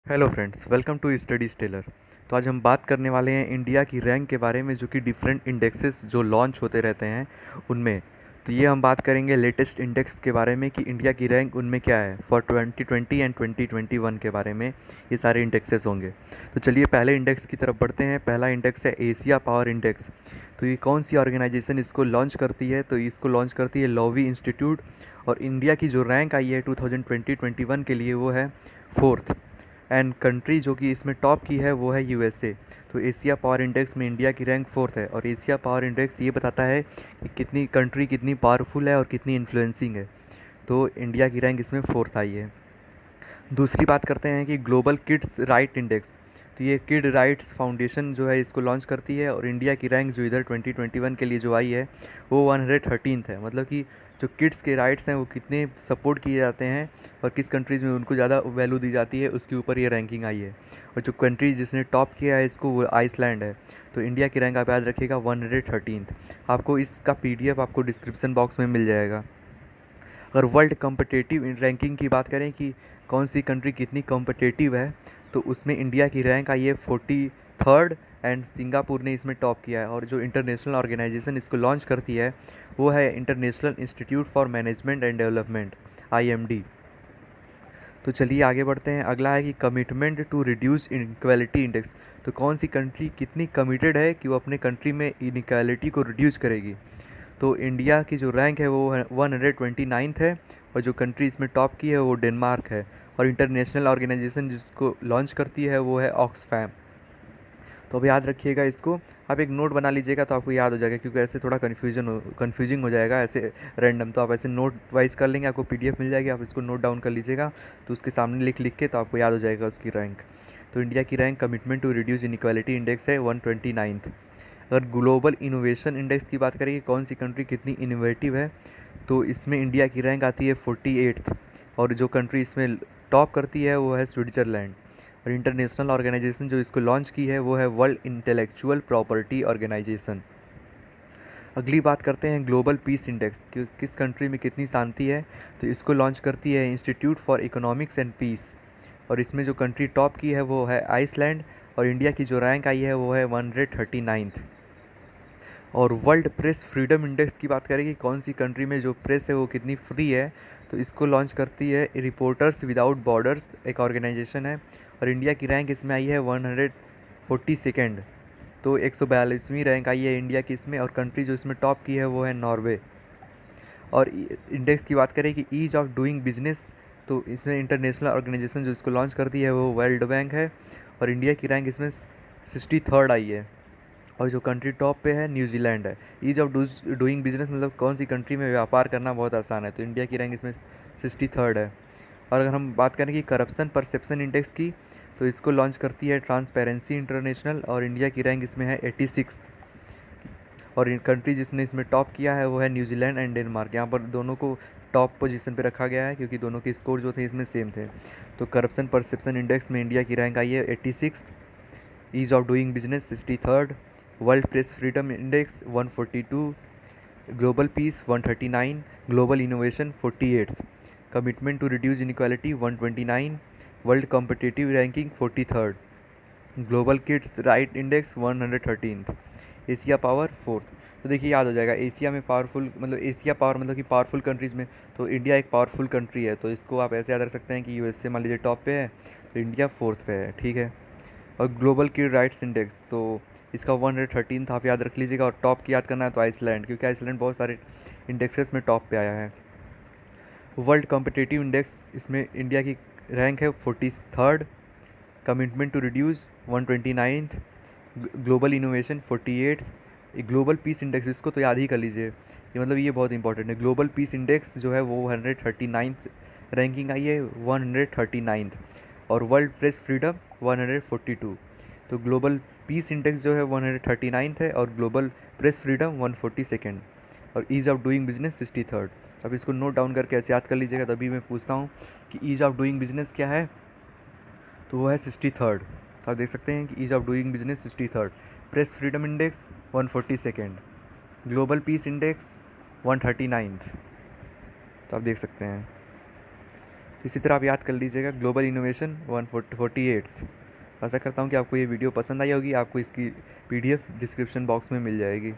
Hello friends, welcome to Study Stellar. तो आज हम बात करने वाले हैं इंडिया की रैंक के बारे में, जो कि डिफरेंट इंडेक्सेस जो लॉन्च होते रहते हैं उनमें। तो ये हम बात करेंगे लेटेस्ट इंडेक्स के बारे में कि इंडिया की रैंक उनमें क्या है फॉर 2020 एंड 2021 के बारे में। ये सारे इंडेक्सेस होंगे। तो चलिए पहले इंडेक्स की तरफ बढ़ते हैं। पहला इंडेक्स है एशिया पावर इंडेक्स। तो ये कौन सी ऑर्गेनाइजेशन इसको लॉन्च करती है? तो इसको लॉन्च करती है लोवी इंस्टीट्यूट। और इंडिया की जो रैंक आई है 2020-21 के लिए वो है फोर्थ। एंड कंट्री जो कि इसमें टॉप की है वो है यूएसए। तो एशिया पावर इंडेक्स में इंडिया की रैंक फोर्थ है। और एशिया पावर इंडेक्स ये बताता है कि कितनी कंट्री कितनी पावरफुल है और कितनी इन्फ्लुएंसिंग है। तो इंडिया की रैंक इसमें फोर्थ आई है। दूसरी बात करते हैं कि ग्लोबल किड्स राइट इंडेक्स। तो ये किड राइट्स फाउंडेशन जो है इसको लॉन्च करती है। और इंडिया की रैंक जो इधर 2021 के लिए जो आई है वो 113th है। मतलब कि जो किड्स के राइट्स हैं वो कितने सपोर्ट किए जाते हैं और किस कंट्रीज़ में उनको ज़्यादा वैल्यू दी जाती है, उसके ऊपर ये रैंकिंग आई है। और जो कंट्री जिसने टॉप किया है इसको वो आइसलैंड है। तो इंडिया की रैंक आप याद रखिएगा 113th। आपको इसका पीडीएफ आपको डिस्क्रिप्शन बॉक्स में मिल जाएगा। अगर वर्ल्ड कम्पिटिटिव रैंकिंग की बात करें कि कौन सी कंट्री कितनी कॉम्पिटिटिव है, तो उसमें इंडिया की रैंक आई है 43rd। एंड सिंगापुर ने इसमें टॉप किया है। और जो इंटरनेशनल ऑर्गेनाइजेशन इसको लॉन्च करती है वो है international institute for management and development, IMD। तो चलिए आगे बढ़ते हैं। अगला है कि commitment to reduce inequality index. तो कौन सी कंट्री कितनी कमिटेड है कि वो अपने कंट्री में इनक्वालिटी को रिड्यूस करेगी। तो इंडिया की जो रैंक है वो 129th है। और जो कंट्री इसमें टॉप की है वो डेनमार्क है। और इंटरनेशनल ऑर्गेनाइजेशन जिसको लॉन्च करती है वो है ऑक्सफैम। तो अब याद रखिएगा इसको। आप एक नोट बना लीजिएगा तो आपको याद हो जाएगा, क्योंकि ऐसे थोड़ा कन्फ्यूजिंग हो जाएगा ऐसे रैंडम। तो आप ऐसे नोट वाइज कर लेंगे, आपको PDF मिल जाएगी, आप इसको नोट डाउन कर लीजिएगा। तो उसके सामने लिख लिख के तो आपको याद हो जाएगा उसकी रैंक। तो इंडिया की rank commitment to reduce inequality index है 129th। अगर ग्लोबल इनोवेशन इंडेक्स की बात करें कि कौन सी कंट्री कितनी इनोवेटिव है, तो इसमें इंडिया की रैंक आती है 48th। और जो कंट्री इसमें टॉप करती है वो है स्विट्ज़रलैंड। और इंटरनेशनल ऑर्गेनाइजेशन जो इसको लॉन्च की है वो है वर्ल्ड इंटेलेक्चुअल प्रॉपर्टी ऑर्गेनाइजेशन। अगली बात करते हैं ग्लोबल पीस इंडेक्स कि किस कंट्री में कितनी शांति है। तो इसको लॉन्च करती है institute for economics and peace. और इसमें जो कंट्री टॉप की है वो है आइसलैंड। और इंडिया की जो रैंक आई है वो है 139th। और वर्ल्ड प्रेस फ्रीडम इंडेक्स की बात करें कि कौन सी कंट्री में जो प्रेस है वो कितनी फ्री है, तो इसको लॉन्च करती है रिपोर्टर्स विदाउट बॉर्डर्स, एक ऑर्गेनाइजेशन है। और इंडिया की रैंक इसमें आई है 142nd। तो 142वीं रैंक आई है इंडिया की इसमें। और कंट्री जो इसमें टॉप की है वो है नॉर्वे। और इंडेक्स की बात करें कि ईज ऑफ डूइंग बिजनेस, तो इसमें इंटरनेशनल ऑर्गेनाइजेशन जो इसको लॉन्च करती है वो वर्ल्ड बैंक है। और इंडिया की रैंक इसमें 63rd आई है। और जो कंट्री टॉप पे है न्यूजीलैंड है। ईज ऑफ डूइंग बिजनेस मतलब कौन सी कंट्री में व्यापार करना बहुत आसान है, तो इंडिया की रैंक इसमें 63rd है। और अगर हम बात करें कि करप्शन परसेप्शन इंडेक्स की, तो इसको लॉन्च करती है ट्रांसपेरेंसी इंटरनेशनल। और इंडिया की रैंक इसमें है 86th। और कंट्री जिसने इसमें टॉप किया है वो है न्यूजीलैंड एंड डेनमार्क। यहाँ पर दोनों को टॉप पोजीशन पे रखा गया है क्योंकि दोनों के स्कोर जो थे इसमें सेम थे। तो करप्शन परसेप्शन इंडेक्स में इंडिया की रैंक आई है 86th। Ease of doing business 63rd। World press freedom index 142। Global peace 139। Global innovation 48th। Commitment to reduce inequality 129। World competitive ranking 43rd। Global kids right index 113th। Asia power fourth. तो देखिए याद हो जाएगा, Asia में powerful मतलब Asia power मतलब कि powerful countries में तो इंडिया एक पावरफुल कंट्री है। तो इसको आप ऐसे याद रख सकते हैं कि यूएसए मान लीजिए टॉप पे है तो इंडिया फोर्थ पे है, ठीक है। और ग्लोबल की राइट्स इंडेक्स तो इसका 113th आप याद रख लीजिएगा। और टॉप की याद करना है तो आइसलैंड, क्योंकि आइसलैंड बहुत सारे इंडेक्सेस में टॉप पे आया है। वर्ल्ड कॉम्पिटिटिव इंडेक्स इसमें इंडिया की रैंक है 43rd। Commitment to reduce 129th। Global innovation 48th। Global peace index इसको तो याद ही कर लीजिए, ये मतलब ये बहुत इंपॉर्टेंट है। ग्लोबल पीस इंडेक्स जो है वो 139th रैंकिंग आई है 139th। और वर्ल्ड प्रेस फ्रीडम 142। तो ग्लोबल पीस इंडेक्स जो है 139th है और ग्लोबल प्रेस फ्रीडम 142nd। और ease of doing business 63rd। अब इसको नोट डाउन करके ऐसे याद कर लीजिएगा, तभी मैं पूछता हूँ कि ईज़ ऑफ डूइंग बिजनेस क्या है, तो वो है 63rd। तो आप देख सकते हैं कि ease of doing business 63rd। Press freedom index 142nd। Global peace index 139th। तो आप देख सकते हैं। इसी तरह आप याद कर लीजिएगा ग्लोबल इनोवेशन 148। आशा करता हूँ कि आपको ये वीडियो पसंद आई होगी। आपको इसकी पीडीएफ डिस्क्रिप्शन बॉक्स में मिल जाएगी।